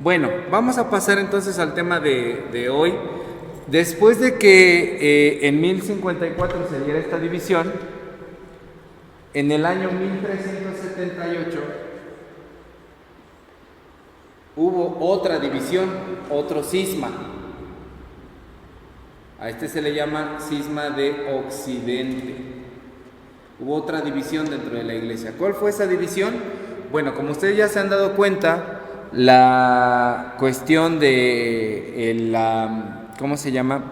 Bueno, vamos a pasar entonces al tema de hoy. Después de que en 1054 se diera esta división, en el año 1378 hubo otra división, otro cisma. A este se le llama cisma de Occidente. Hubo otra división dentro de la iglesia. ¿Cuál fue esa división? Bueno, como ustedes ya se han dado cuenta, la cuestión de ¿cómo se llama?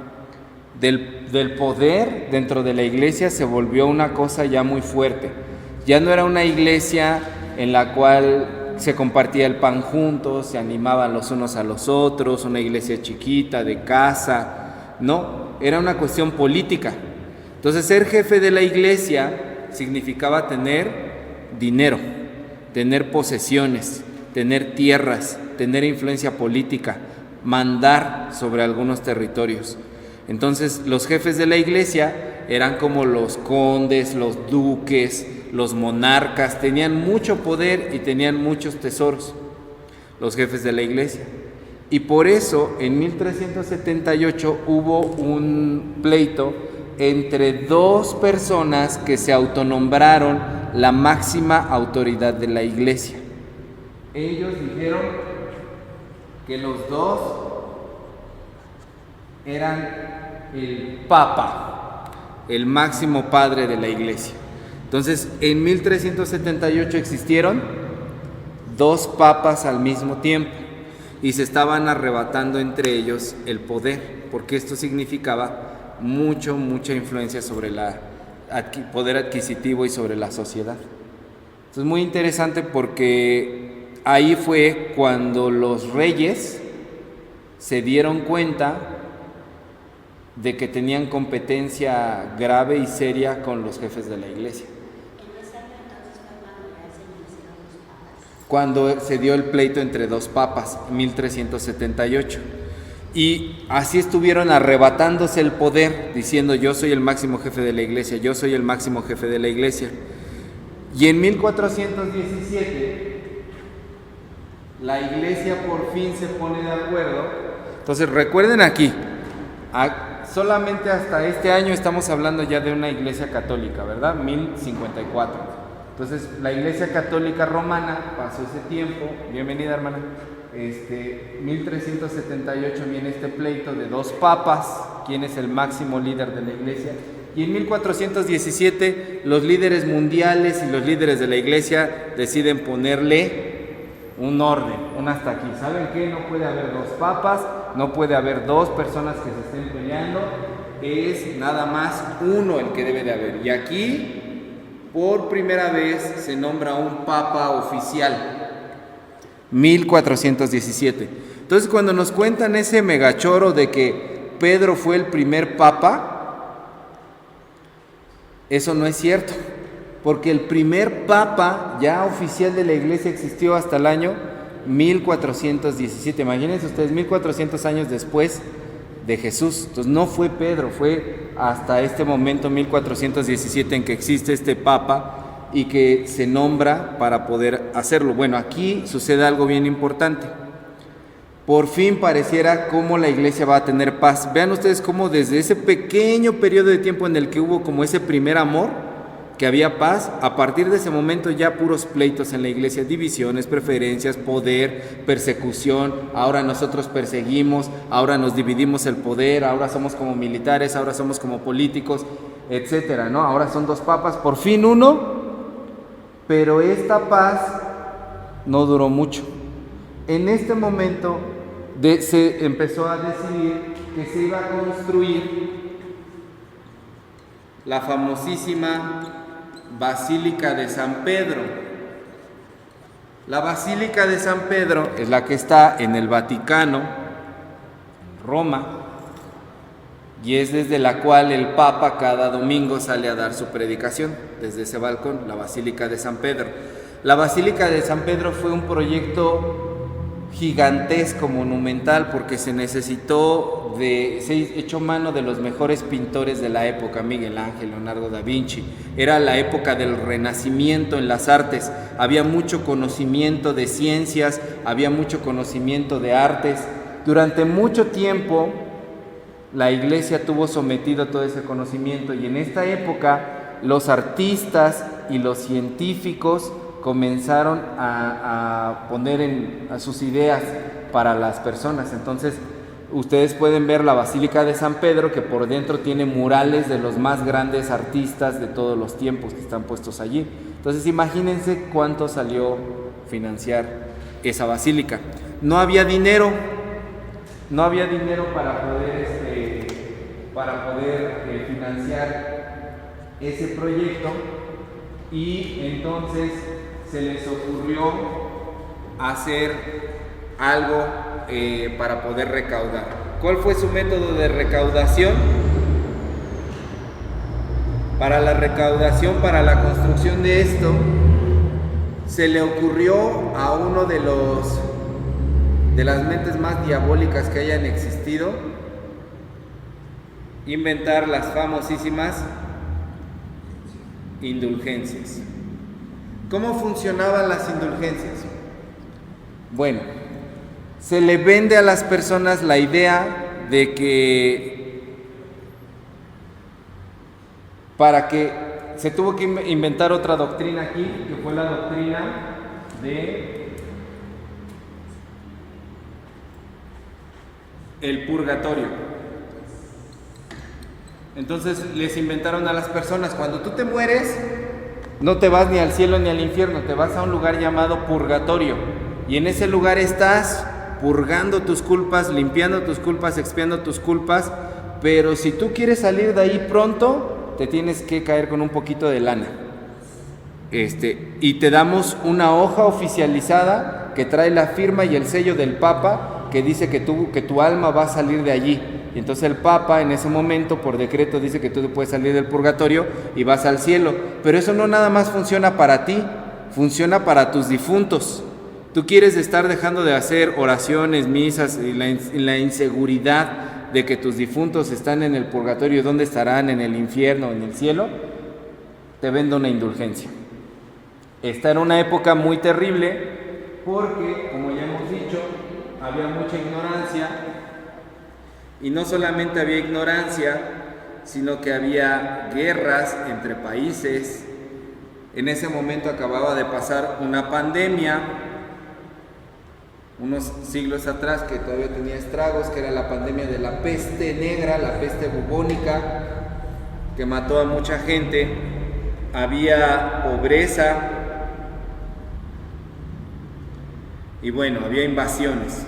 Del poder dentro de la iglesia se volvió una cosa ya muy fuerte. Ya no era una iglesia en la cual se compartía el pan juntos, se animaban los unos a los otros, una iglesia chiquita, de casa. No, era una cuestión política. Entonces, ser jefe de la iglesia significaba tener dinero, tener posesiones, tener tierras, tener influencia política, mandar sobre algunos territorios. Entonces, los jefes de la iglesia eran como los condes, los duques, los monarcas, tenían mucho poder y tenían muchos tesoros, los jefes de la iglesia. Y por eso, en 1378 hubo un pleito entre dos personas que se autonombraron la máxima autoridad de la iglesia. Ellos dijeron que los dos eran el Papa, el máximo padre de la iglesia. Entonces, en 1378 existieron dos papas al mismo tiempo y se estaban arrebatando entre ellos el poder, porque esto significaba mucha influencia sobre el poder adquisitivo y sobre la sociedad. Esto es muy interesante porque ahí fue cuando los reyes se dieron cuenta de que tenían competencia grave y seria con los jefes de la iglesia. Cuando se dio el pleito entre dos papas, 1378. Y así estuvieron arrebatándose el poder, diciendo: yo soy el máximo jefe de la iglesia, yo soy el máximo jefe de la iglesia. Y en 1417, la iglesia por fin se pone de acuerdo. Entonces, recuerden aquí, solamente hasta este año estamos hablando ya de una iglesia católica, ¿verdad? 1054. Entonces, la iglesia católica romana pasó ese tiempo. Bienvenida, hermana. 1378 viene este pleito de dos papas, quién es el máximo líder de la iglesia. Y en 1417 los líderes mundiales y los líderes de la iglesia deciden ponerle un orden, un hasta aquí. ¿Saben qué? No puede haber dos papas, no puede haber dos personas que se estén peleando, es nada más uno el que debe de haber. Y aquí, por primera vez, se nombra un papa oficial. 1417. Entonces, cuando nos cuentan ese megachoro de que Pedro fue el primer papa, eso no es cierto, porque el primer papa ya oficial de la iglesia existió hasta el año 1417. Imagínense ustedes, 1400 años después de Jesús. Entonces, no fue Pedro, fue hasta este momento, 1417, en que existe este papa y que se nombra para poder hacerlo. Bueno, aquí sucede algo bien importante. Por fin pareciera como la iglesia va a tener paz. Vean ustedes cómo desde ese pequeño periodo de tiempo en el que hubo como ese primer amor, que había paz, a partir de ese momento ya puros pleitos en la iglesia, divisiones, preferencias, poder, persecución. Ahora nosotros perseguimos, ahora nos dividimos el poder, ahora somos como militares, ahora somos como políticos, etcétera, ¿no? Ahora son dos papas, por fin uno. Pero esta paz no duró mucho. En este momento se empezó a decidir que se iba a construir la famosísima Basílica de San Pedro. La Basílica de San Pedro es la que está en el Vaticano, Roma, y es desde la cual el Papa cada domingo sale a dar su predicación, desde ese balcón, la Basílica de San Pedro. La Basílica de San Pedro fue un proyecto gigantesco, monumental, porque se echó mano de los mejores pintores de la época, Miguel Ángel, Leonardo da Vinci. Era la época del Renacimiento en las artes. había mucho conocimiento de ciencias, había mucho conocimiento de artes. Durante mucho tiempo la iglesia tuvo sometido todo ese conocimiento, y en esta época los artistas y los científicos comenzaron a poner a sus ideas para las personas. Entonces ustedes pueden ver la Basílica de San Pedro, que por dentro tiene murales de los más grandes artistas de todos los tiempos que están puestos allí. Entonces imagínense cuánto salió financiar esa basílica. No había dinero para poder financiar ese proyecto, y entonces se les ocurrió hacer algo para poder recaudar. ¿Cuál fue su método de recaudación? Para la recaudación, para la construcción de esto, se le ocurrió a uno de las mentes más diabólicas que hayan existido inventar las famosísimas indulgencias. ¿Cómo funcionaban las indulgencias? Bueno, se le vende a las personas la idea de que se tuvo que inventar otra doctrina aquí, que fue la doctrina de el purgatorio. Entonces les inventaron a las personas: cuando tú te mueres, no te vas ni al cielo ni al infierno, te vas a un lugar llamado purgatorio, y en ese lugar estás purgando tus culpas, limpiando tus culpas, expiando tus culpas, pero si tú quieres salir de ahí pronto, te tienes que caer con un poquito de lana. Y te damos una hoja oficializada que trae la firma y el sello del Papa, que dice que tu alma va a salir de allí. Y entonces el Papa en ese momento por decreto dice que tú puedes salir del purgatorio y vas al cielo. Pero eso no nada más funciona para ti, funciona para tus difuntos. Tú quieres estar dejando de hacer oraciones, misas, y la inseguridad de que tus difuntos están en el purgatorio, ¿dónde estarán? ¿En el infierno o en el cielo? Te vendo una indulgencia. Esta era una época muy terrible porque, como ya hemos dicho, había mucha ignorancia, y no solamente había ignorancia, sino que había guerras entre países. En ese momento acababa de pasar una pandemia, unos siglos atrás, que todavía tenía estragos, que era la pandemia de la peste negra, la peste bubónica, que mató a mucha gente. Había pobreza y bueno, había invasiones.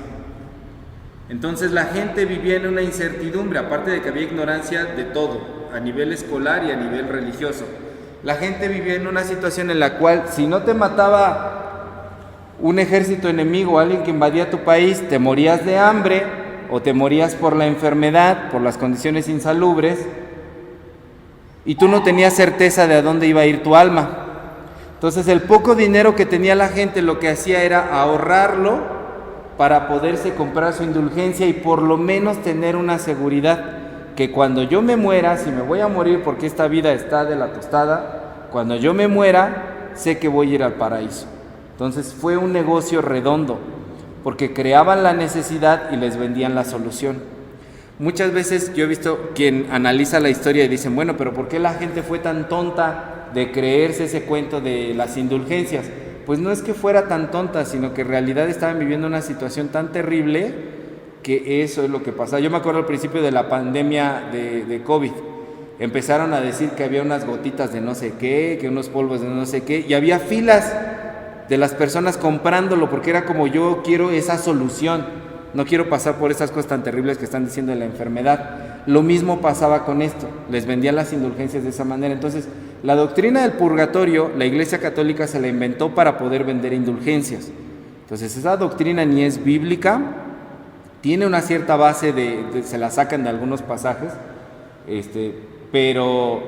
Entonces la gente vivía en una incertidumbre, aparte de que había ignorancia de todo, a nivel escolar y a nivel religioso. La gente vivía en una situación en la cual, si no te mataba un ejército enemigo o alguien que invadía tu país, te morías de hambre o te morías por la enfermedad, por las condiciones insalubres, y tú no tenías certeza de a dónde iba a ir tu alma. Entonces el poco dinero que tenía la gente, lo que hacía era ahorrarlo para poderse comprar su indulgencia y por lo menos tener una seguridad que cuando yo me muera, si me voy a morir porque esta vida está de la tostada, cuando yo me muera, sé que voy a ir al paraíso. Entonces fue un negocio redondo, porque creaban la necesidad y les vendían la solución. Muchas veces yo he visto quien analiza la historia y dicen, bueno, pero ¿por qué la gente fue tan tonta de creerse ese cuento de las indulgencias? Pues no es que fuera tan tonta, sino que en realidad estaban viviendo una situación tan terrible que eso es lo que pasaba. Yo me acuerdo al principio de la pandemia de COVID, empezaron a decir que había unas gotitas de no sé qué, que unos polvos de no sé qué, y había filas de las personas comprándolo, porque era como, yo quiero esa solución, no quiero pasar por esas cosas tan terribles que están diciendo de la enfermedad. Lo mismo pasaba con esto, les vendían las indulgencias de esa manera. Entonces, la doctrina del purgatorio, la Iglesia Católica se la inventó para poder vender indulgencias. Entonces, esa doctrina ni es bíblica, tiene una cierta base se la sacan de algunos pasajes, pero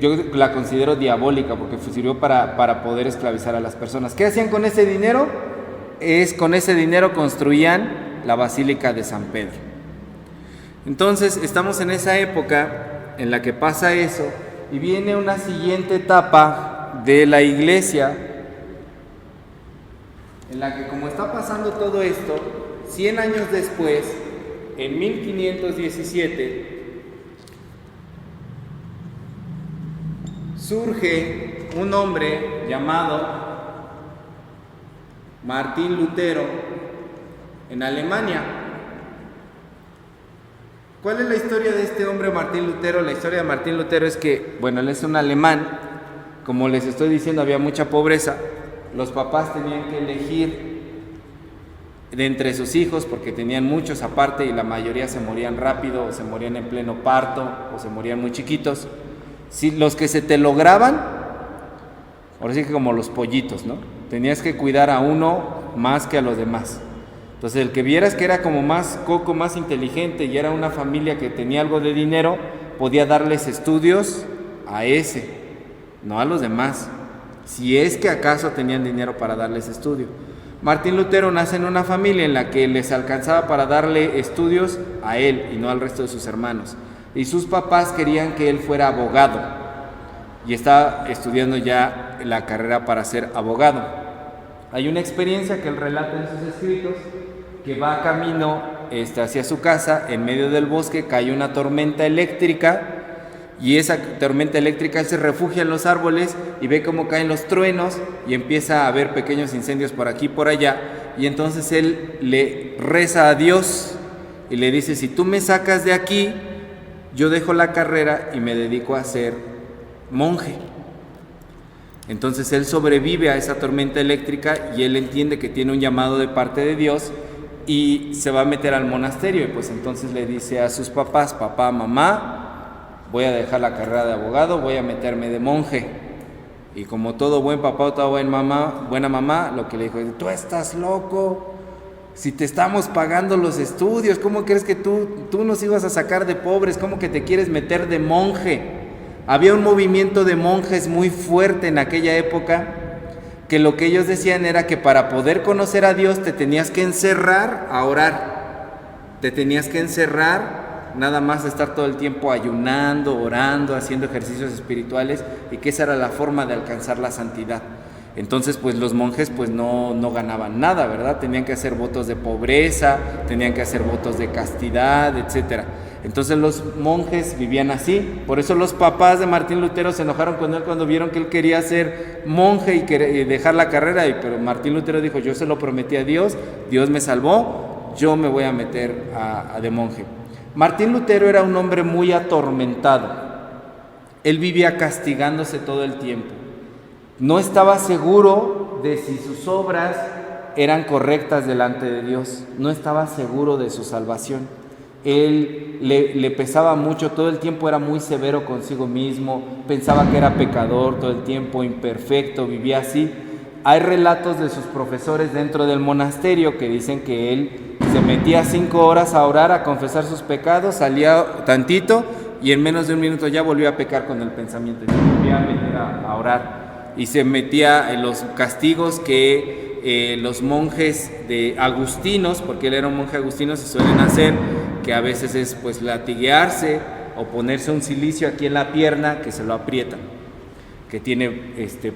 yo la considero diabólica porque sirvió para poder esclavizar a las personas. ¿Qué hacían con ese dinero? Con ese dinero construían la Basílica de San Pedro. Entonces estamos en esa época en la que pasa eso, y viene una siguiente etapa de la iglesia, en la que, como está pasando todo esto, 100 años después, en 1517, surge un hombre llamado Martín Lutero en Alemania. ¿Cuál es la historia de este hombre Martín Lutero? La historia de Martín Lutero es que, bueno, él es un alemán. Como les estoy diciendo, había mucha pobreza. Los papás tenían que elegir de entre sus hijos porque tenían muchos aparte y la mayoría se morían rápido o se morían en pleno parto o se morían muy chiquitos. Si los que se te lograban, ahora sí que como los pollitos, ¿no? Tenías que cuidar a uno más que a los demás. Entonces el que vieras que era como más coco, más inteligente y era una familia que tenía algo de dinero, podía darles estudios a ese, no a los demás, si es que acaso tenían dinero para darles estudio. Martín Lutero nace en una familia en la que les alcanzaba para darle estudios a él y no al resto de sus hermanos. Y sus papás querían que él fuera abogado y estaba estudiando ya la carrera para ser abogado. Hay una experiencia que él relata en sus escritos, que va camino hacia su casa, en medio del bosque cae una tormenta eléctrica y esa tormenta eléctrica él se refugia en los árboles y ve cómo caen los truenos y empieza a haber pequeños incendios por aquí y por allá, y entonces él le reza a Dios y le dice: si tú me sacas de aquí, yo dejo la carrera y me dedico a ser monje. Entonces él sobrevive a esa tormenta eléctrica y él entiende que tiene un llamado de parte de Dios y se va a meter al monasterio. Y pues entonces le dice a sus papás: papá, mamá, voy a dejar la carrera de abogado, voy a meterme de monje. Y como todo buen papá o toda buena mamá, lo que le dijo es: tú estás loco, si te estamos pagando los estudios, ¿cómo crees que tú nos ibas a sacar de pobres? ¿Cómo que te quieres meter de monje? Había un movimiento de monjes muy fuerte en aquella época, que lo que ellos decían era que para poder conocer a Dios te tenías que encerrar a orar, te tenías que encerrar nada más estar todo el tiempo ayunando, orando, haciendo ejercicios espirituales, y que esa era la forma de alcanzar la santidad. Entonces pues los monjes pues no ganaban nada, ¿verdad? Tenían que hacer votos de pobreza, tenían que hacer votos de castidad, etcétera. Entonces los monjes vivían así. Por eso los papás de Martín Lutero se enojaron con él cuando vieron que él quería ser monje y dejar la carrera, pero Martín Lutero dijo: yo se lo prometí a Dios, Dios me salvó, yo me voy a meter de monje. Martín Lutero era un hombre muy atormentado. Él vivía castigándose todo el tiempo. No estaba seguro de si sus obras eran correctas delante de Dios. No estaba seguro de su salvación. Él le pesaba mucho, todo el tiempo era muy severo consigo mismo, pensaba que era pecador todo el tiempo, imperfecto, vivía así. Hay relatos de sus profesores dentro del monasterio que dicen que él se metía 5 horas a orar, a confesar sus pecados, salía tantito y en menos de un minuto ya volvía a pecar con el pensamiento y se volvía a meter a orar. Y se metía en los castigos que los monjes de agustinos, porque él era un monje agustino, se suelen hacer, que a veces es pues latiguearse o ponerse un cilicio aquí en la pierna que se lo aprietan, que tiene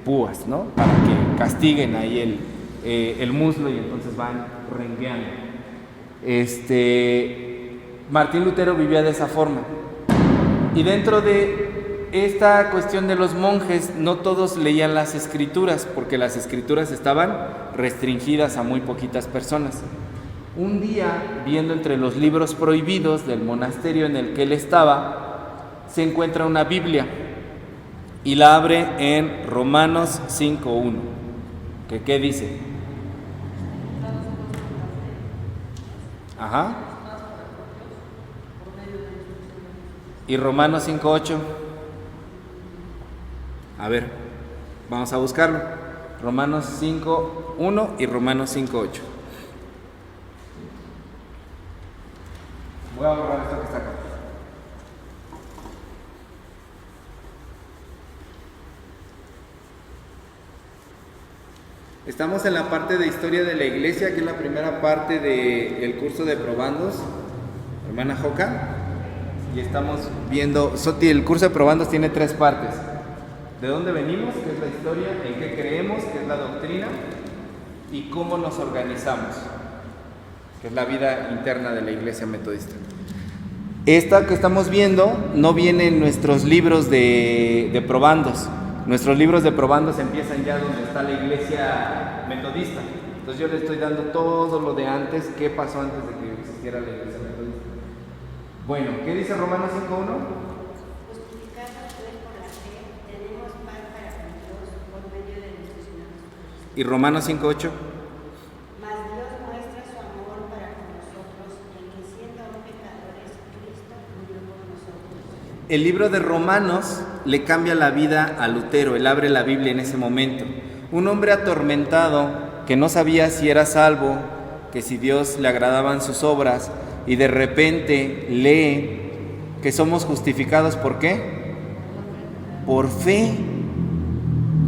púas, ¿no? Para que castiguen ahí el muslo y entonces van rengueando. Martín Lutero vivía de esa forma. Y dentro de esta cuestión de los monjes, no todos leían las escrituras, porque las escrituras estaban restringidas a muy poquitas personas. Un día, viendo entre los libros prohibidos del monasterio en el que él estaba, se encuentra una Biblia y la abre en Romanos 5:1. ¿Qué dice? Ajá. Y Romanos 5:8. A ver, vamos a buscarlo. Romanos 5:1 y Romanos 5:8. Voy a borrar esto que está acá. Estamos en la parte de historia de la iglesia, que es la primera parte del curso de probandos, hermana Joca. Y estamos viendo, el curso de probandos tiene 3 partes. ¿De dónde venimos? ¿Qué es la historia? ¿En qué creemos? ¿Qué es la doctrina? y cómo nos organizamos, que es la vida interna de la Iglesia Metodista. Esta que estamos viendo no viene en nuestros libros de probandos. Nuestros libros de probandos empiezan ya donde está la Iglesia Metodista. Entonces yo le estoy dando todo lo de antes, qué pasó antes de que existiera la Iglesia Metodista. Bueno, ¿qué dice Romanos 5.1? Justificados pues por la fe, tenemos paz para con Dios por medio de nuestro Señor Jesucristo. ¿Y Romanos 5.8? Mas Dios muestra su amor para con nosotros, en que siendo aún pecadores, Cristo murió por nosotros. El libro de Romanos le cambia la vida a Lutero. Él abre la Biblia en ese momento. Un hombre atormentado que no sabía si era salvo, que si Dios le agradaban sus obras, y de repente lee que somos justificados, ¿por qué? Por fe,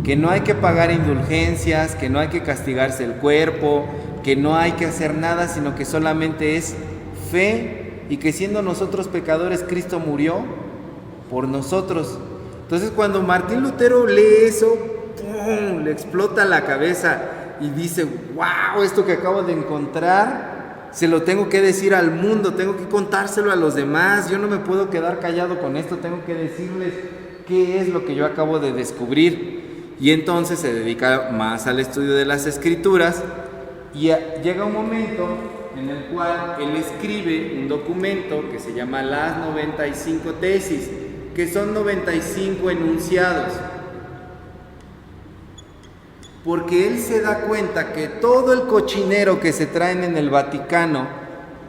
que no hay que pagar indulgencias, que no hay que castigarse el cuerpo, que no hay que hacer nada, sino que solamente es fe, y que siendo nosotros pecadores, Cristo murió por nosotros. Entonces cuando Martín Lutero lee eso, ¡pum!, le explota la cabeza y dice: wow, esto que acabo de encontrar se lo tengo que decir al mundo, tengo que contárselo a los demás, yo no me puedo quedar callado con esto, tengo que decirles qué es lo que yo acabo de descubrir. Y entonces se dedica más al estudio de las Escrituras, y llega un momento en el cual él escribe un documento que se llama Las 95 Tesis, que son 95 enunciados, porque él se da cuenta que todo el cochinero que se traen en el Vaticano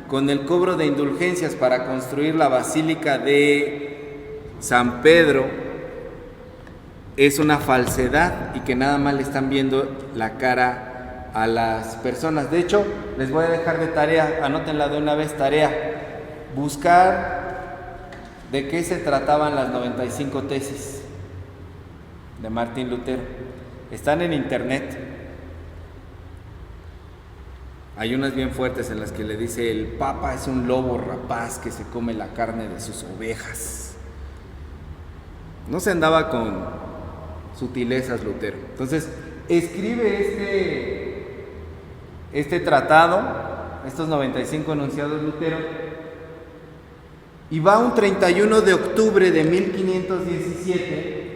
con el cobro de indulgencias para construir la Basílica de San Pedro es una falsedad, y que nada más le están viendo la cara a las personas. De hecho, les voy a dejar de tarea, anótenla de una vez, tarea, buscar de qué se trataban las 95 tesis de Martín Lutero. Están en internet. Hay unas bien fuertes en las que le dice: el Papa es un lobo rapaz que se come la carne de sus ovejas. No se andaba con sutilezas Lutero. Entonces escribe este tratado, estos 95 enunciados Lutero, y va un 31 de octubre de 1517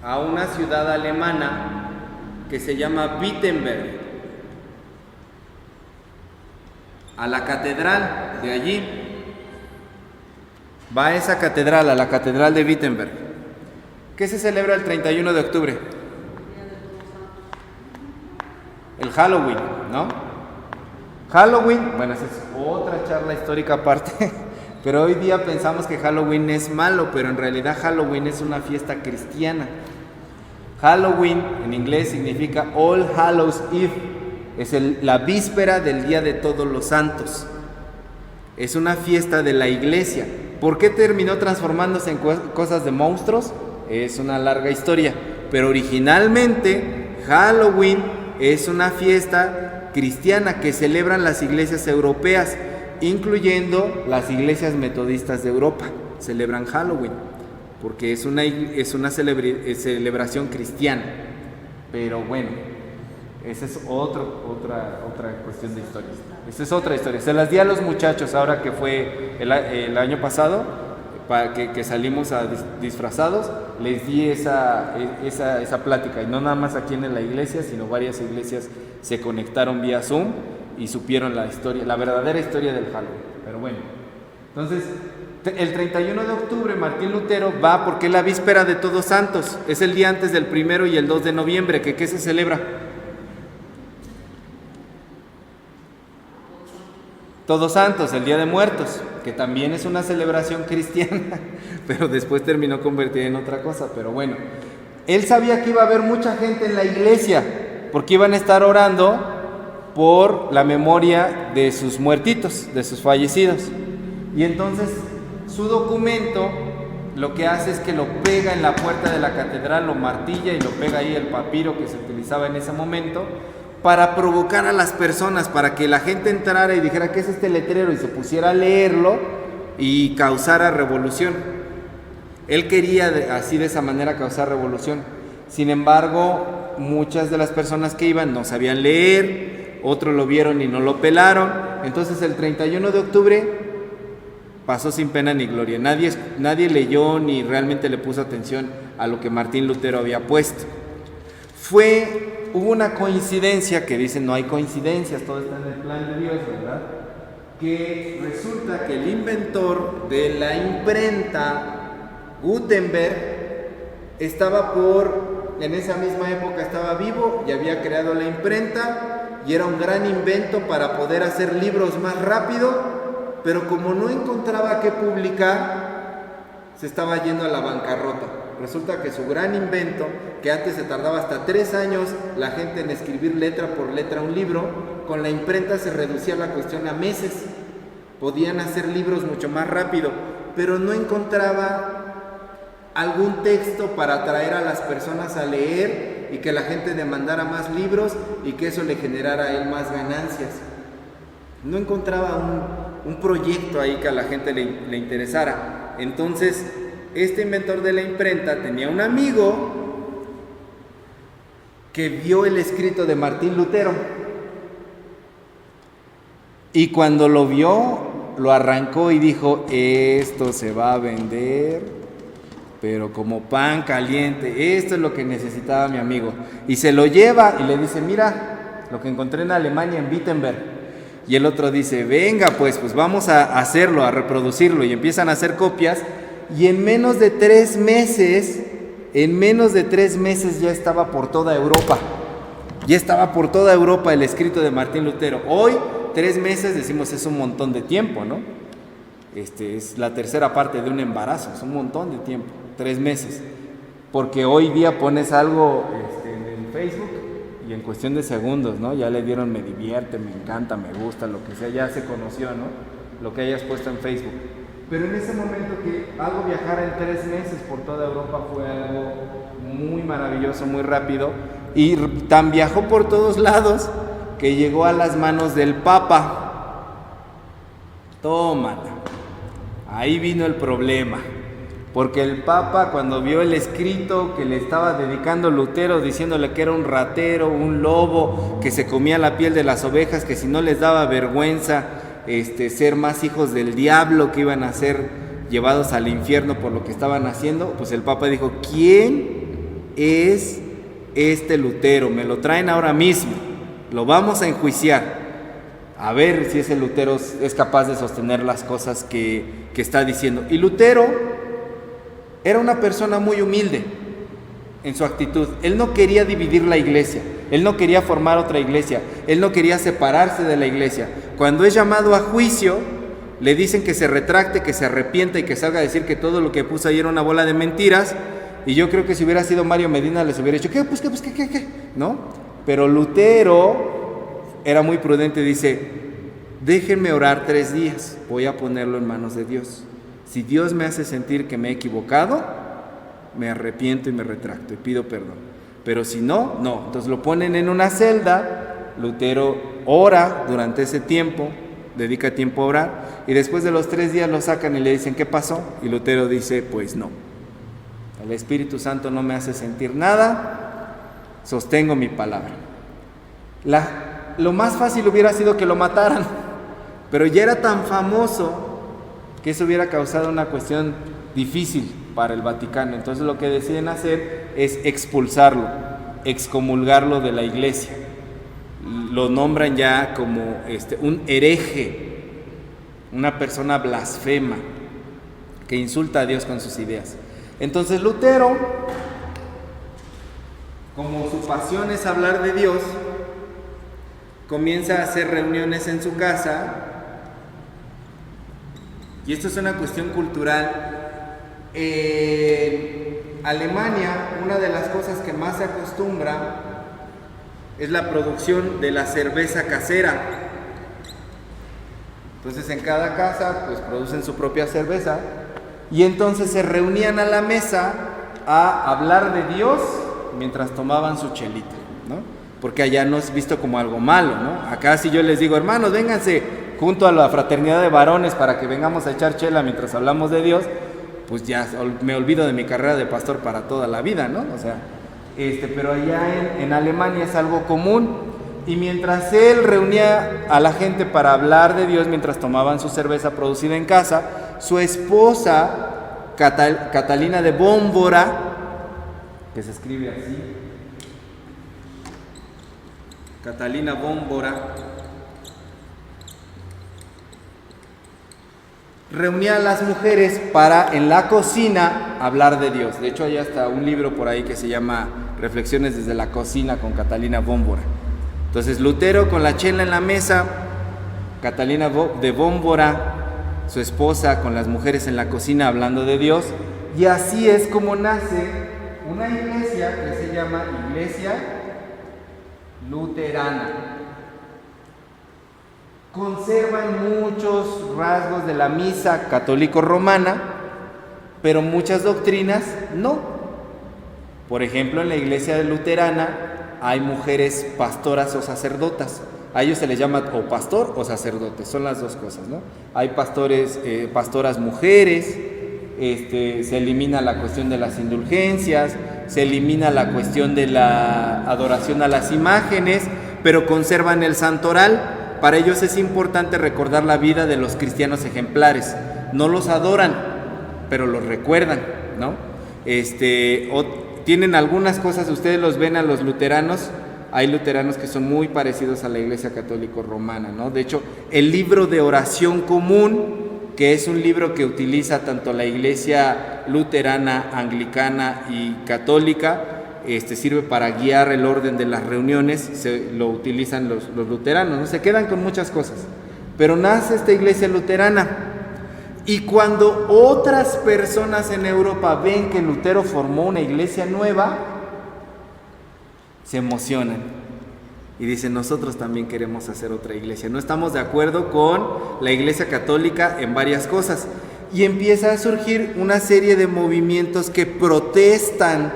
a una ciudad alemana que se llama Wittenberg, a la catedral de allí. Va a esa catedral, a la catedral de Wittenberg. ¿Qué se celebra el 31 de octubre? El Halloween, ¿no? Halloween, bueno, esa es otra charla histórica aparte, pero hoy día pensamos que Halloween es malo, pero en realidad Halloween es una fiesta cristiana. Halloween en inglés significa All Hallows Eve, es la víspera del Día de Todos los Santos. Es una fiesta de la iglesia. ¿Por qué terminó transformándose en cosas de monstruos? Es una larga historia, pero originalmente Halloween es una fiesta cristiana que celebran las iglesias europeas, incluyendo las iglesias metodistas de Europa. Celebran Halloween porque es una celebración cristiana. Pero bueno, esa es otra cuestión de historia. Esa es otra historia. Se las di a los muchachos ahora que fue el año pasado, para que salimos disfrazados. Les di esa plática, y no nada más aquí en la iglesia, sino varias iglesias se conectaron vía Zoom y supieron la historia, la verdadera historia del Halloween. Pero bueno, entonces el 31 de octubre Martín Lutero va porque es la víspera de Todos Santos, es el día antes del 1 y el 2 de noviembre. ¿Qué se celebra? Todos Santos, el Día de Muertos, que también es una celebración cristiana, pero después terminó convertida en otra cosa. Pero bueno, él sabía que iba a haber mucha gente en la iglesia, porque iban a estar orando por la memoria de sus muertitos, de sus fallecidos. Y entonces su documento lo que hace es que lo pega en la puerta de la catedral, lo martilla y lo pega ahí, el papiro que se utilizaba en ese momento, para provocar a las personas, para que la gente entrara y dijera: ¿qué es este letrero? Y se pusiera a leerlo y causara revolución. Él quería así, de esa manera, causar revolución. Sin embargo, muchas de las personas que iban no sabían leer, otros lo vieron y no lo pelaron. Entonces el 31 de octubre pasó sin pena ni gloria. Nadie leyó ni realmente le puso atención a lo que Martín Lutero había puesto. Hubo una coincidencia, que dicen no hay coincidencias, todo está en el plan de Dios, ¿verdad? Que resulta que el inventor de la imprenta, Gutenberg, en esa misma época estaba vivo y había creado la imprenta y era un gran invento para poder hacer libros más rápido, pero como no encontraba qué publicar, se estaba yendo a la bancarrota. Resulta que su gran invento, que antes se tardaba hasta 3 años la gente en escribir letra por letra un libro, con la imprenta se reducía la cuestión a meses. Podían hacer libros mucho más rápido, pero no encontraba algún texto para atraer a las personas a leer y que la gente demandara más libros y que eso le generara a él más ganancias. No encontraba un proyecto ahí que a la gente le interesara. Entonces, este inventor de la imprenta tenía un amigo que vio el escrito de Martín Lutero y cuando lo vio, lo arrancó y dijo: esto se va a vender, pero como pan caliente. Esto es lo que necesitaba mi amigo. Y se lo lleva y le dice: mira, lo que encontré en Alemania, en Wittenberg. Y el otro dice: venga, pues vamos a hacerlo, a reproducirlo. Y empiezan a hacer copias. Y en menos de 3 meses ya estaba por toda Europa. Ya estaba por toda Europa el escrito de Martín Lutero. Hoy, 3 meses, decimos, es un montón de tiempo, ¿no? Es la tercera parte de un embarazo, es un montón de tiempo, 3 meses. Porque hoy día pones algo en Facebook y en cuestión de segundos, ¿no? Ya le dieron me divierte, me encanta, me gusta, lo que sea, ya se conoció, ¿no? Lo que hayas puesto en Facebook. Pero en ese momento que algo viajara en 3 meses por toda Europa fue algo muy maravilloso, muy rápido. Y tan viajó por todos lados que llegó a las manos del Papa. Tómala. Ahí vino el problema. Porque el Papa, cuando vio el escrito que le estaba dedicando Lutero, diciéndole que era un ratero, un lobo, que se comía la piel de las ovejas, que si no les daba vergüenza ser más hijos del diablo, que iban a ser llevados al infierno por lo que estaban haciendo, pues el Papa dijo: ¿quién es este Lutero? Me lo traen ahora mismo, lo vamos a enjuiciar, a ver si ese Lutero es capaz de sostener las cosas que está diciendo. Y Lutero era una persona muy humilde en su actitud. Él no quería dividir la iglesia, él no quería formar otra iglesia, él no quería separarse de la iglesia. Cuando es llamado a juicio, le dicen que se retracte, que se arrepienta y que salga a decir que todo lo que puso ahí era una bola de mentiras. Y yo creo que si hubiera sido Mario Medina les hubiera dicho: ¿qué? ¿Qué? ¿No? Pero Lutero era muy prudente, dice: déjenme orar 3 días, voy a ponerlo en manos de Dios. Si Dios me hace sentir que me he equivocado, me arrepiento y me retracto y pido perdón. Pero si no, no. Entonces lo ponen en una celda. Lutero ora durante ese tiempo, dedica tiempo a orar, y después de los 3 días lo sacan y le dicen: ¿qué pasó? Y Lutero dice: pues no, el Espíritu Santo no me hace sentir nada, sostengo mi palabra. Lo más fácil hubiera sido que lo mataran, pero ya era tan famoso que eso hubiera causado una cuestión difícil para el Vaticano. Entonces lo que deciden hacer es expulsarlo, excomulgarlo de la iglesia. Lo nombran ya como un hereje, una persona blasfema que insulta a Dios con sus ideas. Entonces Lutero, como su pasión es hablar de Dios, comienza a hacer reuniones en su casa. Y esto es una cuestión cultural. En Alemania, una de las cosas que más se acostumbra es la producción de la cerveza casera. Entonces en cada casa pues producen su propia cerveza y entonces se reunían a la mesa a hablar de Dios mientras tomaban su chelita, ¿no? Porque allá no es visto como algo malo, ¿no? Acá si yo les digo: hermanos, vénganse junto a la fraternidad de varones para que vengamos a echar chela mientras hablamos de Dios, pues ya me olvido de mi carrera de pastor para toda la vida, ¿no? O sea, pero allá en Alemania es algo común. Y mientras él reunía a la gente para hablar de Dios, mientras tomaban su cerveza producida en casa, su esposa, Catalina de Bómbora, que se escribe así, Catalina Bómbora, reunía a las mujeres para en la cocina hablar de Dios. De hecho hay hasta un libro por ahí que se llama Reflexiones desde la cocina con Catalina Bómbora. Entonces Lutero con la chela en la mesa, Catalina de Bómbora, su esposa, con las mujeres en la cocina hablando de Dios, y así es como nace una iglesia que se llama Iglesia Luterana. Conservan muchos rasgos de la misa católico-romana, pero muchas doctrinas no. Por ejemplo, en la iglesia luterana hay mujeres pastoras o sacerdotas. A ellos se les llama o pastor o sacerdote, son las dos cosas, ¿no? Hay pastoras mujeres, se elimina la cuestión de las indulgencias, se elimina la cuestión de la adoración a las imágenes, pero conservan el santoral. Para ellos es importante recordar la vida de los cristianos ejemplares. No los adoran, pero los recuerdan, ¿no? Tienen algunas cosas, ustedes los ven a los luteranos, hay luteranos que son muy parecidos a la iglesia católico-romana, ¿no? De hecho, el libro de oración común, que es un libro que utiliza tanto la iglesia luterana, anglicana y católica, sirve para guiar el orden de las reuniones, lo utilizan los luteranos, ¿no? Se quedan con muchas cosas, pero nace esta iglesia luterana. Y cuando otras personas en Europa ven que Lutero formó una iglesia nueva, se emocionan y dicen: nosotros también queremos hacer otra iglesia. No estamos de acuerdo con la iglesia católica en varias cosas. Y empieza a surgir una serie de movimientos que protestan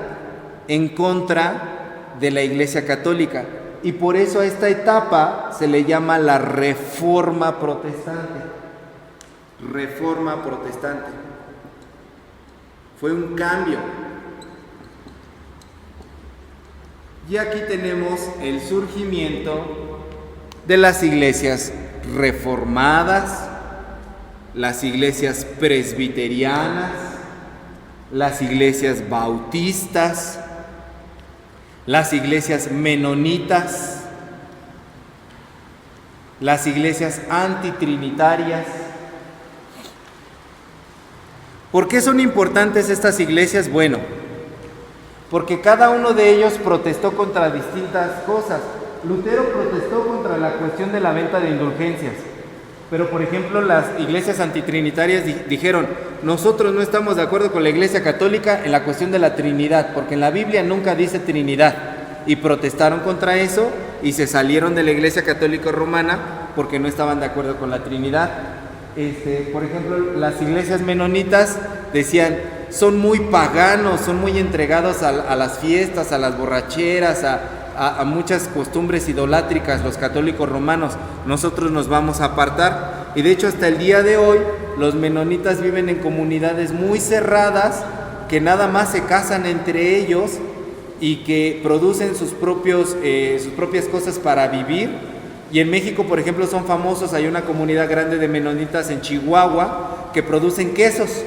en contra de la iglesia católica. Y por eso a esta etapa se le llama la Reforma Protestante. Reforma Protestante. Fue un cambio. Y aquí tenemos el surgimiento de las iglesias reformadas, las iglesias presbiterianas, las iglesias bautistas, las iglesias menonitas, las iglesias antitrinitarias. ¿Por qué son importantes estas iglesias? Bueno, porque cada uno de ellos protestó contra distintas cosas. Lutero protestó contra la cuestión de la venta de indulgencias, pero por ejemplo las iglesias antitrinitarias dijeron: nosotros no estamos de acuerdo con la iglesia católica en la cuestión de la Trinidad, porque en la Biblia nunca dice Trinidad, y protestaron contra eso y se salieron de la iglesia católica romana porque no estaban de acuerdo con la Trinidad. Por ejemplo, las iglesias menonitas decían: son muy paganos, son muy entregados a las fiestas, a las borracheras, a muchas costumbres idolátricas, los católicos romanos, nosotros nos vamos a apartar. Y de hecho hasta el día de hoy los menonitas viven en comunidades muy cerradas, que nada más se casan entre ellos y que producen sus propias cosas para vivir. Y en México, por ejemplo, son famosos, hay una comunidad grande de menonitas en Chihuahua que producen quesos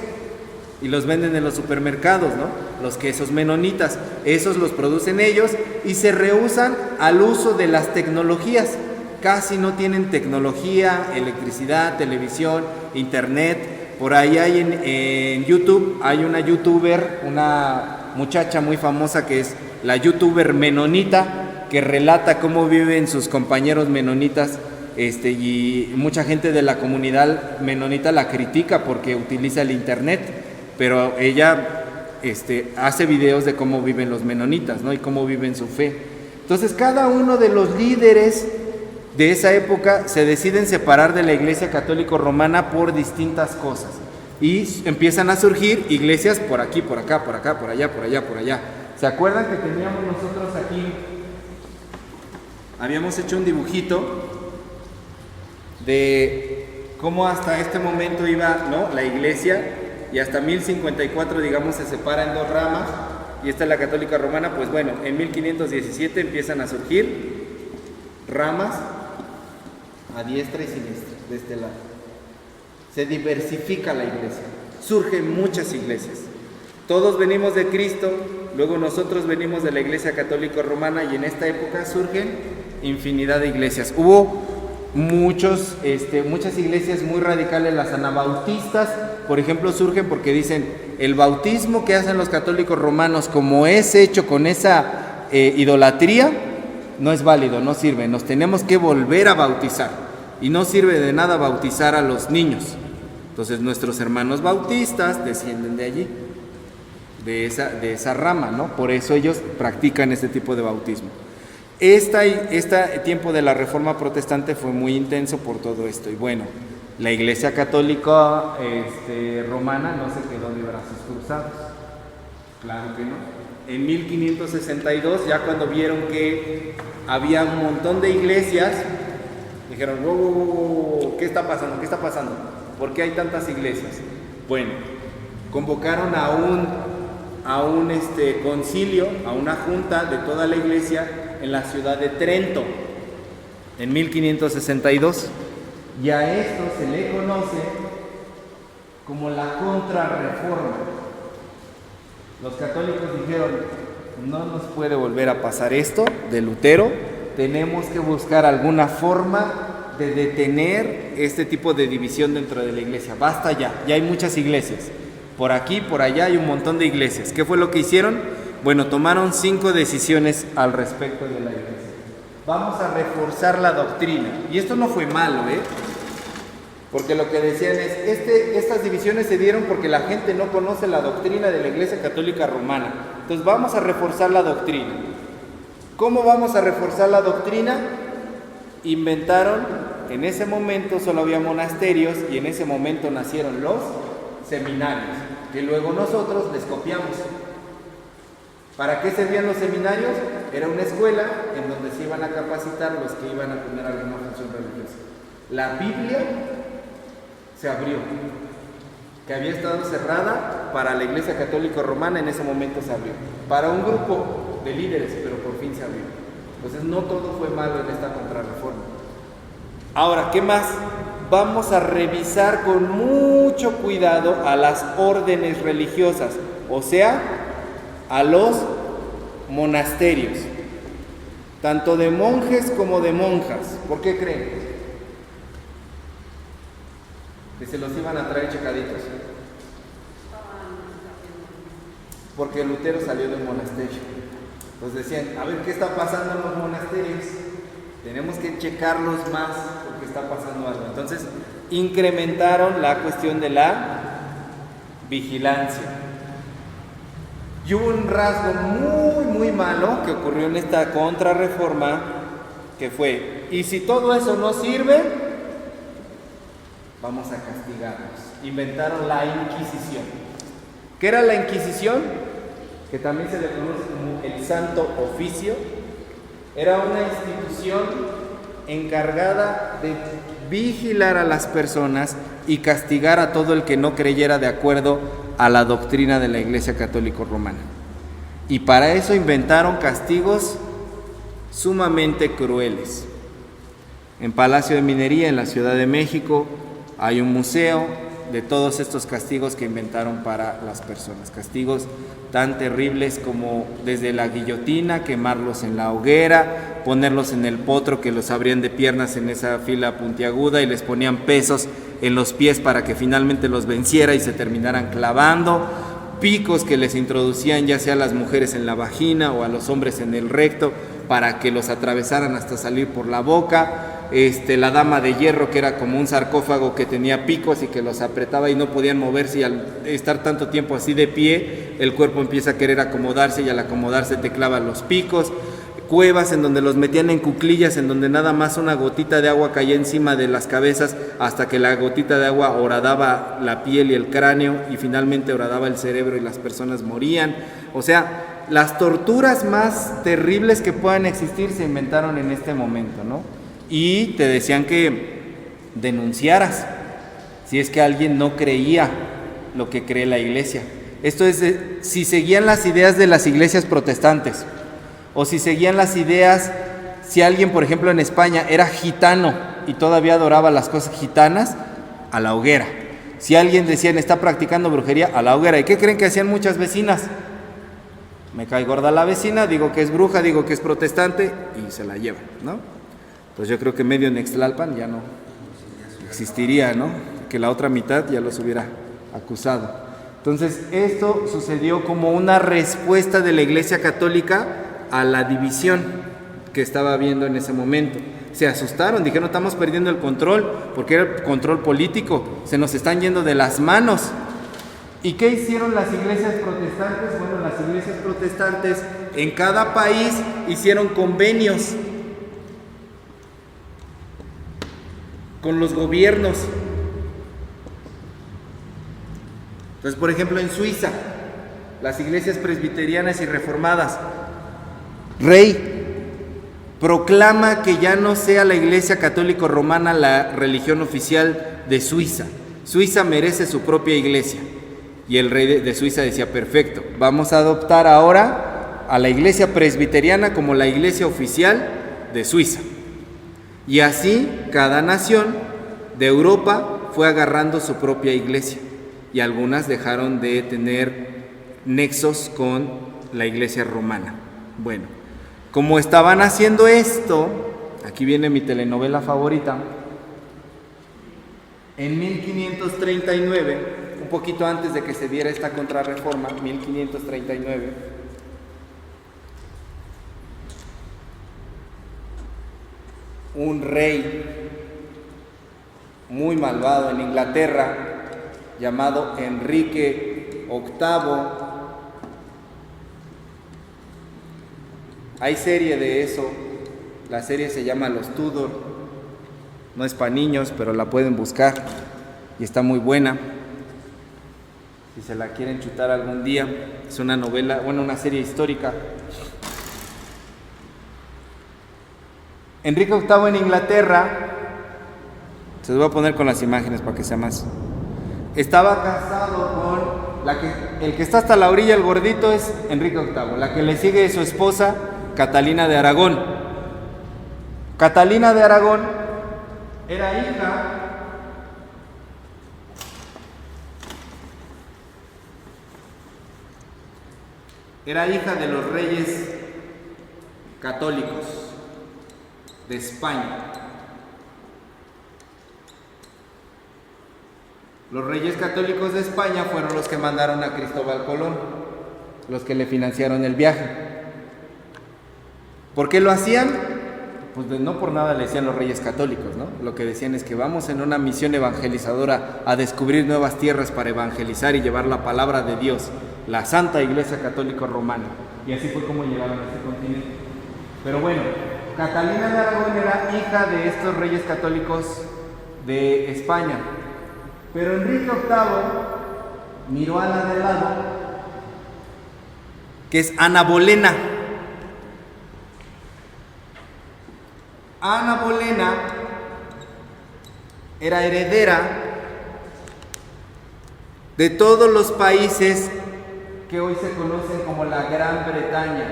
y los venden en los supermercados, ¿no? Los quesos menonitas, esos los producen ellos y se rehúsan al uso de las tecnologías. Casi no tienen tecnología, electricidad, televisión, internet. Por ahí hay en YouTube, hay una youtuber, una muchacha muy famosa que es la youtuber menonita, que relata cómo viven sus compañeros menonitas, y mucha gente de la comunidad menonita la critica porque utiliza el internet, pero ella hace videos de cómo viven los menonitas, ¿no? Y cómo viven su fe. Entonces cada uno de los líderes de esa época se deciden separar de la iglesia católico romana por distintas cosas, y empiezan a surgir iglesias por aquí, por acá, por acá, por allá, por allá, por allá. ¿Se acuerdan que teníamos nosotros aquí? Habíamos hecho un dibujito de cómo hasta este momento iba, ¿no?, la iglesia, y hasta 1054, digamos, se separa en dos ramas. y esta es la católica romana, pues bueno, en 1517 empiezan a surgir ramas a diestra y siniestra de este lado. Se diversifica la iglesia, surgen muchas iglesias. Todos venimos de Cristo, luego nosotros venimos de la iglesia católica romana y en esta época surgen infinidad de iglesias. Hubo muchas iglesias muy radicales, las anabautistas, por ejemplo, surgen porque dicen el bautismo que hacen los católicos romanos, como es hecho con esa idolatría, no es válido, no sirve, nos tenemos que volver a bautizar y no sirve de nada bautizar a los niños. Entonces nuestros hermanos bautistas descienden de allí, de esa rama, ¿no? Por eso ellos practican este tipo de bautismo. Este tiempo de la Reforma Protestante fue muy intenso por todo esto. Y bueno, la Iglesia Católica Romana no se quedó de brazos cruzados. Claro que no. En 1562, ya cuando vieron que había un montón de iglesias, dijeron, wow, ¿qué está pasando? ¿Qué está pasando? ¿Por qué hay tantas iglesias? Bueno, convocaron a un concilio, a una junta de toda la iglesia en la ciudad de Trento, en 1562, y a esto se le conoce como la Contrarreforma. Los católicos dijeron, no nos puede volver a pasar esto de Lutero, tenemos que buscar alguna forma de detener este tipo de división dentro de la iglesia. Basta ya hay muchas iglesias. Por aquí, por allá hay un montón de iglesias. ¿Qué fue lo que hicieron? Bueno, tomaron 5 decisiones al respecto de la iglesia. Vamos a reforzar la doctrina. Y esto no fue malo, porque lo que decían es, estas divisiones se dieron porque la gente no conoce la doctrina de la Iglesia Católica Romana. Entonces vamos a reforzar la doctrina. ¿Cómo vamos a reforzar la doctrina? Inventaron, en ese momento solo había monasterios y en ese momento nacieron los seminarios, que luego nosotros les copiamos. ¿Para qué servían los seminarios? Era una escuela en donde se iban a capacitar los que iban a tener alguna función religiosa. La Biblia se abrió, que había estado cerrada para la Iglesia Católica Romana, en ese momento se abrió, para un grupo de líderes, pero por fin se abrió. Entonces no todo fue malo en esta contrarreforma. Ahora, ¿qué más? Vamos a revisar con mucho cuidado a las órdenes religiosas, o sea, a los monasterios, tanto de monjes como de monjas. ¿Por qué creen? Que se los iban a traer checaditos. Porque Lutero salió de un monasterio. Entonces decían, a ver, ¿qué está pasando en los monasterios? Tenemos que checarlos más porque está pasando algo. Entonces incrementaron la cuestión de la vigilancia. Y hubo un rasgo muy, muy malo que ocurrió en esta contrarreforma, que fue, y si todo eso no sirve, vamos a castigarnos. Inventaron la Inquisición. ¿Qué era la Inquisición? Que también se le conoce como el Santo Oficio. Era una institución encargada de vigilar a las personas y castigar a todo el que no creyera de acuerdo a la doctrina de la Iglesia Católica Romana. Y para eso inventaron castigos sumamente crueles. En Palacio de Minería, en la Ciudad de México, hay un museo de todos estos castigos que inventaron para las personas. Castigos tan terribles como desde la guillotina, quemarlos en la hoguera, ponerlos en el potro que los abrían de piernas en esa fila puntiaguda y les ponían pesos en los pies para que finalmente los venciera y se terminaran clavando, picos que les introducían ya sea a las mujeres en la vagina o a los hombres en el recto para que los atravesaran hasta salir por la boca. La dama de hierro, que era como un sarcófago que tenía picos y que los apretaba y no podían moverse, y al estar tanto tiempo así de pie, el cuerpo empieza a querer acomodarse y al acomodarse te clavan los picos. Cuevas en donde los metían en cuclillas, en donde nada más una gotita de agua caía encima de las cabezas hasta que la gotita de agua horadaba la piel y el cráneo y finalmente horadaba el cerebro y las personas morían. O sea, las torturas más terribles que puedan existir se inventaron en este momento, ¿no? Y te decían que denunciaras si es que alguien no creía lo que cree la iglesia. Esto es, si seguían las ideas de las iglesias protestantes, o si seguían las ideas, si alguien, por ejemplo, en España era gitano y todavía adoraba las cosas gitanas, a la hoguera. Si alguien decían está practicando brujería, a la hoguera. ¿Y qué creen que hacían muchas vecinas? Me cae gorda la vecina, digo que es bruja, digo que es protestante y se la llevan, ¿no? Pues yo creo que medio Nextlalpan ya no existiría, ¿no? Que la otra mitad ya los hubiera acusado. Entonces, esto sucedió como una respuesta de la Iglesia Católica a la división que estaba habiendo en ese momento. Se asustaron, dijeron, estamos perdiendo el control, porque era el control político, se nos están yendo de las manos. ¿Y qué hicieron las iglesias protestantes? Bueno, las iglesias protestantes en cada país hicieron convenios con los gobiernos. Entonces, por ejemplo, en Suiza, las iglesias presbiterianas y reformadas, rey, proclama que ya no sea la Iglesia Católica Romana la religión oficial de Suiza. Suiza merece su propia iglesia. Y el rey de Suiza decía, perfecto, vamos a adoptar ahora a la Iglesia Presbiteriana como la iglesia oficial de Suiza. Y así cada nación de Europa fue agarrando su propia iglesia. Y algunas dejaron de tener nexos con la iglesia romana. Bueno, como estaban haciendo esto, aquí viene mi telenovela favorita, en 1539, un poquito antes de que se diera esta contrarreforma, 1539, un rey muy malvado en Inglaterra, llamado Enrique VIII. Hay serie de eso, la serie se llama Los Tudor, no es para niños, pero la pueden buscar y está muy buena, si se la quieren chutar algún día. Es una novela, bueno, una serie histórica. Enrique VIII en Inglaterra, se los voy a poner con las imágenes para que sea más. Estaba casado con el que está hasta la orilla, el gordito, es Enrique VIII. La que le sigue es su esposa, Catalina de Aragón. Catalina de Aragón era hija de los reyes católicos de España. Los reyes católicos de España fueron los que mandaron a Cristóbal Colón, los que le financiaron el viaje. ¿Por qué lo hacían? Pues no por nada le decían los reyes católicos, ¿no? Lo que decían es que vamos en una misión evangelizadora a descubrir nuevas tierras para evangelizar y llevar la palabra de Dios, la Santa Iglesia Católica Romana. Y así fue como llegaron a este continente. Pero bueno, Catalina de Aragón era hija de estos reyes católicos de España. Pero Enrique VIII miró a la de lado, que es Ana Bolena. Ana Bolena era heredera de todos los países que hoy se conocen como la Gran Bretaña.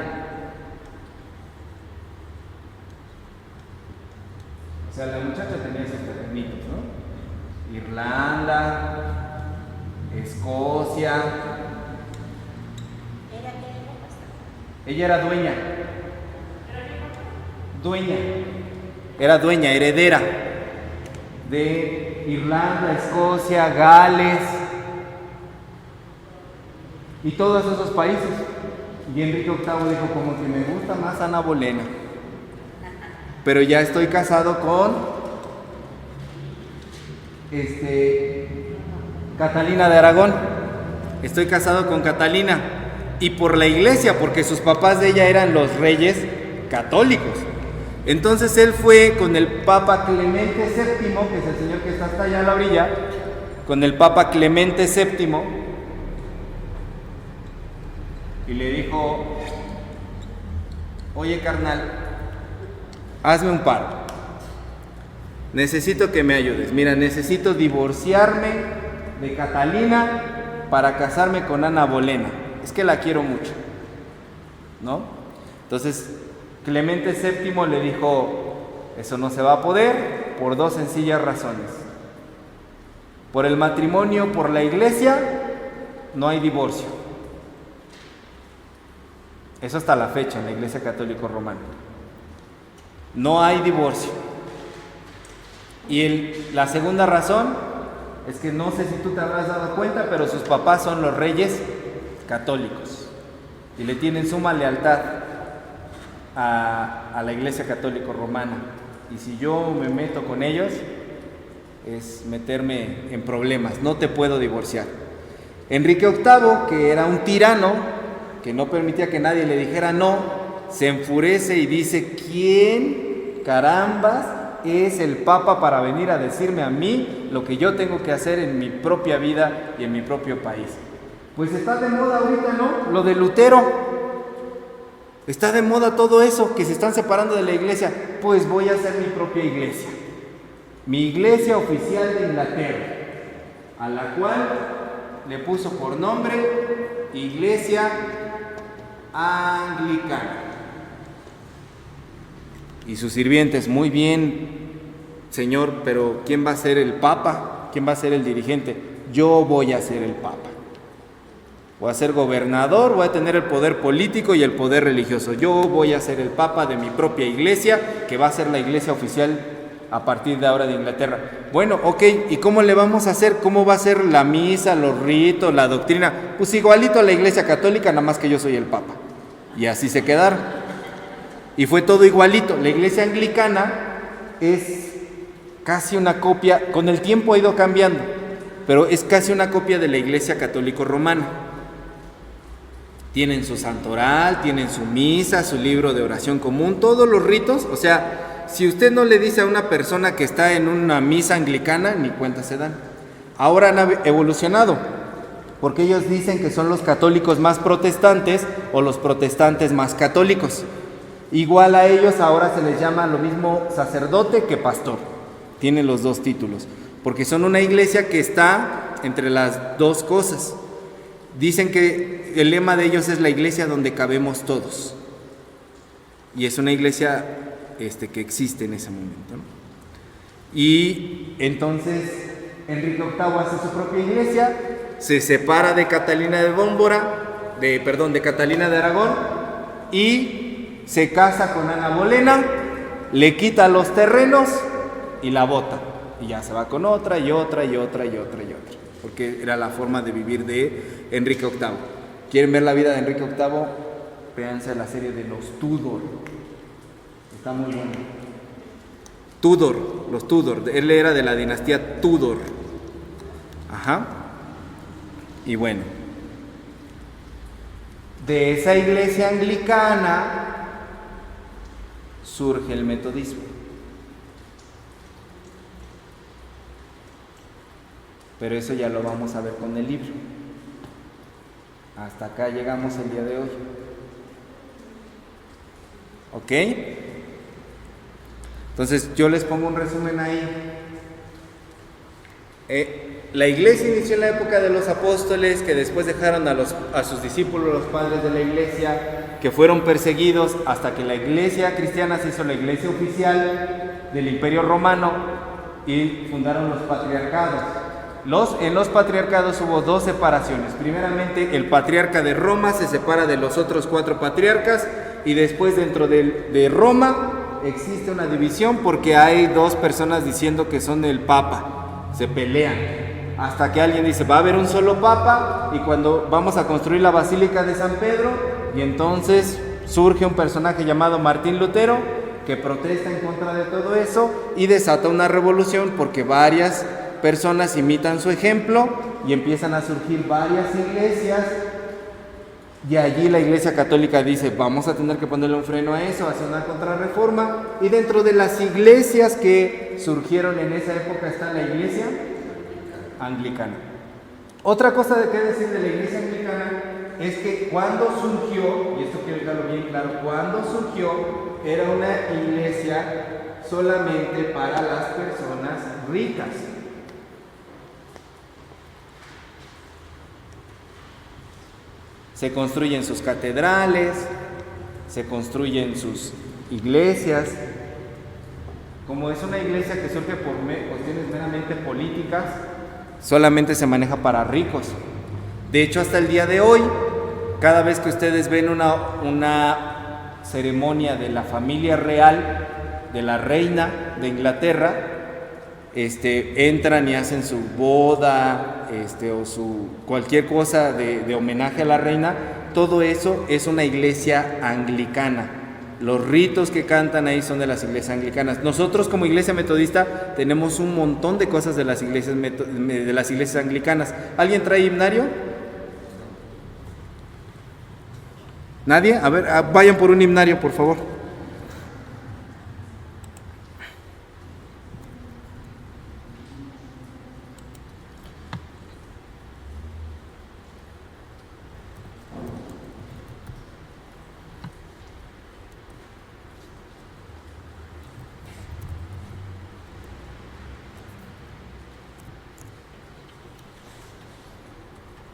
O sea, la muchacha tenía esos terrenitos, ¿no? Irlanda, Escocia. Ella era dueña. Era dueña, heredera de Irlanda, Escocia, Gales y todos esos países. Y Enrique VIII dijo, como que me gusta más Ana Bolena, pero ya estoy casado con Catalina de Aragón. Estoy casado con Catalina, y por la iglesia, porque sus papás de ella eran los reyes católicos. Entonces él fue con el Papa Clemente VII, que es el señor que está hasta allá a la orilla, con el Papa Clemente VII, y le dijo, oye carnal, hazme un paro, necesito que me ayudes. Mira, necesito divorciarme de Catalina para casarme con Ana Bolena, es que la quiero mucho, ¿no? Entonces Clemente VII le dijo, eso no se va a poder por dos sencillas razones. Por el matrimonio, por la iglesia, no hay divorcio. Eso hasta la fecha en la Iglesia Católica Romana. No hay divorcio. Y la segunda razón es que no sé si tú te habrás dado cuenta, pero sus papás son los reyes católicos y le tienen suma lealtad a la Iglesia Católica Romana. Y si yo me meto con ellos, es meterme en problemas. No te puedo divorciar. Enrique VIII, que era un tirano, que no permitía que nadie le dijera no, se enfurece y dice, ¿quién carambas es el Papa para venir a decirme a mí lo que yo tengo que hacer en mi propia vida y en mi propio país? Pues está de moda ahorita, ¿no? Lo de Lutero. Está de moda todo eso, que se están separando de la iglesia. Pues voy a hacer mi propia iglesia. Mi iglesia oficial de Inglaterra, a la cual le puso por nombre Iglesia Anglicana. Y sus sirvientes, muy bien, Señor, pero ¿quién va a ser el Papa? ¿Quién va a ser el dirigente? Yo voy a ser el Papa. Voy a ser gobernador, voy a tener el poder político y el poder religioso. Yo voy a ser el Papa de mi propia iglesia, que va a ser la iglesia oficial a partir de ahora de Inglaterra. Bueno, ok, ¿y cómo le vamos a hacer? ¿Cómo va a ser la misa, los ritos, la doctrina? Pues igualito a la iglesia católica, nada más que yo soy el Papa. Y así se quedaron. Y fue todo igualito. La iglesia anglicana es casi una copia, con el tiempo ha ido cambiando, pero es casi una copia de la iglesia católico romana. Tienen su santoral, tienen su misa, su libro de oración común, todos los ritos. O sea, si usted no le dice a una persona que está en una misa anglicana, ni cuenta se dan. Ahora han evolucionado, porque ellos dicen que son los católicos más protestantes o los protestantes más católicos. Igual a ellos ahora se les llama lo mismo sacerdote que pastor. Tienen los dos títulos, porque son una iglesia que está entre las dos cosas. Dicen que el lema de ellos es la iglesia donde cabemos todos. Y es una iglesia que existe en ese momento, ¿no? Y entonces Enrique VIII hace su propia iglesia, se separa de Catalina de de Catalina de Aragón y se casa con Ana Bolena, le quita los terrenos y la bota. Y ya se va con otra y otra y otra y otra y otra. Porque era la forma de vivir de Enrique VIII. ¿Quieren ver la vida de Enrique VIII? Véanse la serie de los Tudor. Está muy bueno. Los Tudor. Él era de la dinastía Tudor. Ajá. Y bueno, de esa iglesia anglicana surge el metodismo. Pero eso ya lo vamos a ver con el libro. Hasta acá llegamos el día de hoy. ¿Ok? Entonces yo les pongo un resumen ahí. La iglesia inició en la época de los apóstoles, que después dejaron a sus discípulos, los padres de la iglesia, que fueron perseguidos hasta que la iglesia cristiana se hizo la iglesia oficial del Imperio Romano y fundaron los patriarcados. En los patriarcados hubo dos separaciones. Primeramente, el patriarca de Roma se separa de los otros 4 patriarcas y después dentro de Roma existe una división porque hay 2 personas diciendo que son el Papa. Se pelean hasta que alguien dice, va a haber un solo Papa y cuando vamos a construir la Basílica de San Pedro, y entonces surge un personaje llamado Martín Lutero que protesta en contra de todo eso y desata una revolución porque varias personas imitan su ejemplo y empiezan a surgir varias iglesias, y allí la iglesia católica dice, vamos a tener que ponerle un freno a eso, hacer una contrarreforma, y dentro de las iglesias que surgieron en esa época está la iglesia anglicana. Otra cosa de que decir de la iglesia anglicana es que cuando surgió, y esto quiero dejarlo bien claro, cuando surgió era una iglesia solamente para las personas ricas. Se construyen sus catedrales, se construyen sus iglesias. Como es una iglesia que surge por cuestiones meramente políticas, solamente se maneja para ricos. De hecho, hasta el día de hoy, cada vez que ustedes ven una ceremonia de la familia real, de la reina de Inglaterra, entran y hacen su boda, o su cualquier cosa de homenaje a la reina. Todo eso es una iglesia anglicana. Los ritos que cantan ahí son de las iglesias anglicanas. Nosotros como iglesia metodista tenemos un montón de cosas de las iglesias anglicanas. ¿Alguien trae himnario? ¿Nadie? A ver, vayan por un himnario, por favor.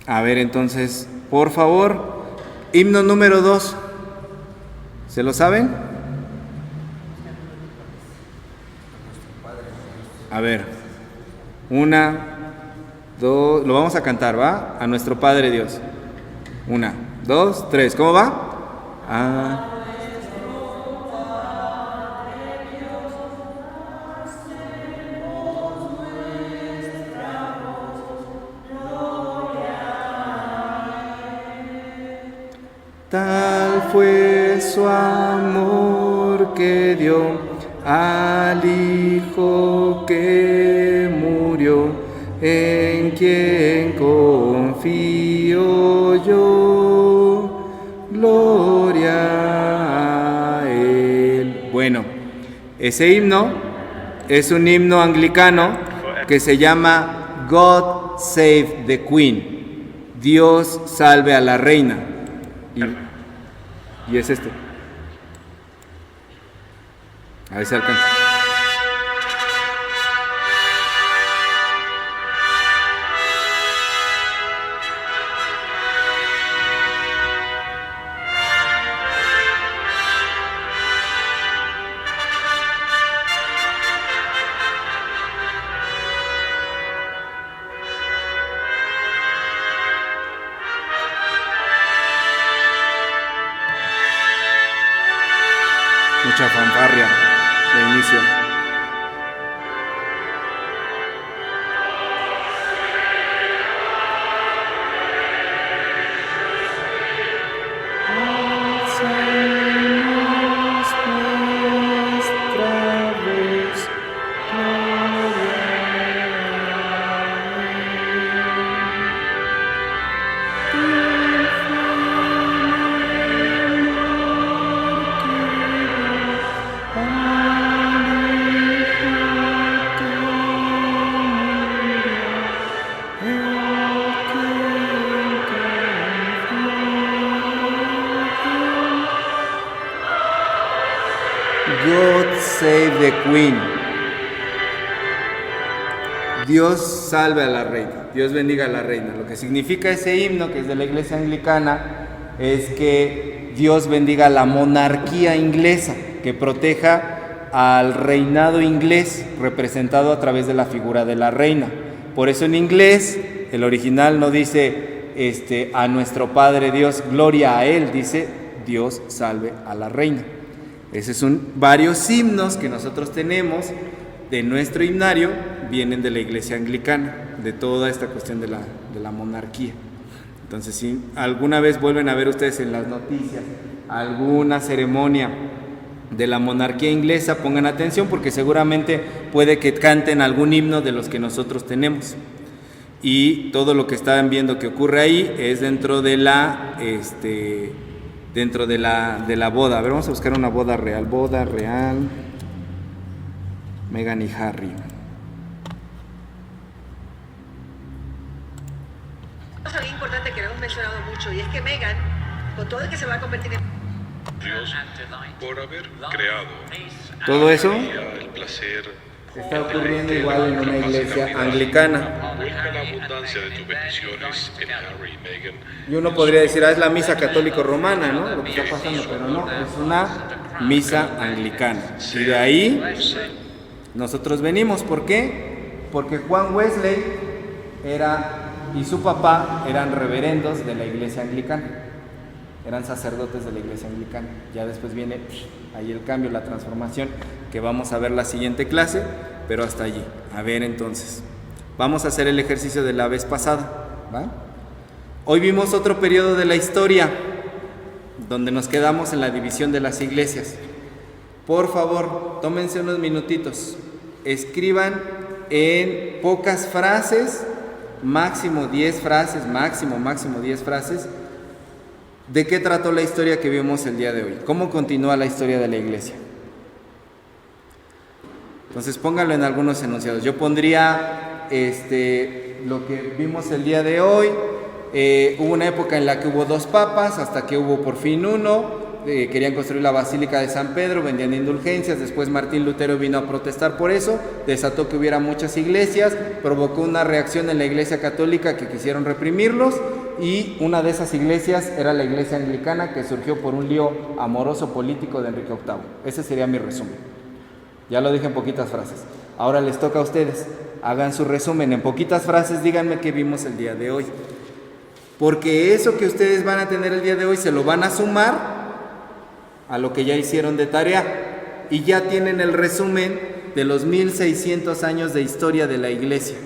A ver, entonces, por favor, himno número 2. ¿Se lo saben? A ver, 1, 2, lo vamos a cantar, ¿va? A nuestro Padre Dios. 1, 2, 3, ¿cómo va? Tal fue su amor que dio al Hijo que murió, en quien confío yo, gloria a Él. Bueno, ese himno es un himno anglicano que se llama God Save the Queen, Dios salve a la reina. Y es este. A ver si alcanza. Mucha fanfarria de inicio. God save the Queen. Dios salve a la reina, Dios bendiga a la reina. Lo que significa ese himno, que es de la iglesia anglicana, es que Dios bendiga a la monarquía inglesa, que proteja al reinado inglés representado a través de la figura de la reina. Por eso en inglés el original no dice a nuestro Padre Dios, gloria a Él, dice Dios salve a la reina. Esos son varios himnos que nosotros tenemos de nuestro himnario, vienen de la iglesia anglicana, de toda esta cuestión de la monarquía. Entonces, si alguna vez vuelven a ver ustedes en las noticias alguna ceremonia de la monarquía inglesa, pongan atención porque seguramente puede que canten algún himno de los que nosotros tenemos. Y todo lo que están viendo que ocurre ahí es dentro de la boda. A ver, vamos a buscar una boda real. Boda real, Meghan y Harry. Es algo importante que lo hemos mencionado mucho, y es que Meghan, con todo el que se va a convertir en Dios por haber creado Todo eso el placer está ocurriendo igual en una iglesia anglicana. Ponga la abundancia de tus bendiciones en Harry y Meghan. Y uno podría decir, es la misa católico-romana, ¿no? Lo que está pasando, pero no, es una misa anglicana. Y de ahí nosotros venimos. ¿Por qué? Porque Juan Wesley y su papá eran reverendos de la iglesia anglicana. Eran sacerdotes de la iglesia anglicana. Ya después viene ahí el cambio, la transformación, que vamos a ver la siguiente clase, pero hasta allí. A ver, entonces, vamos a hacer el ejercicio de la vez pasada, ¿va? Hoy vimos otro periodo de la historia, donde nos quedamos en la división de las iglesias. Por favor, tómense unos minutitos, escriban en pocas frases, máximo 10 frases, máximo 10 frases, ¿de qué trató la historia que vimos el día de hoy? ¿Cómo continúa la historia de la iglesia? Entonces pónganlo en algunos enunciados. Yo pondría lo que vimos el día de hoy. Hubo una época en la que hubo 2 papas, hasta que hubo por fin uno. Querían construir la Basílica de San Pedro, vendían indulgencias. Después Martín Lutero vino a protestar por eso, desató que hubiera muchas iglesias, provocó una reacción en la iglesia católica que quisieron reprimirlos, y una de esas iglesias era la iglesia anglicana, que surgió por un lío amoroso político de Enrique VIII. Ese sería mi resumen. Ya lo dije en poquitas frases. Ahora les toca a ustedes. Hagan su resumen en poquitas frases, díganme qué vimos el día de hoy. Porque eso que ustedes van a tener el día de hoy se lo van a sumar a lo que ya hicieron de tarea. Y ya tienen el resumen de los 1600 años de historia de la iglesia.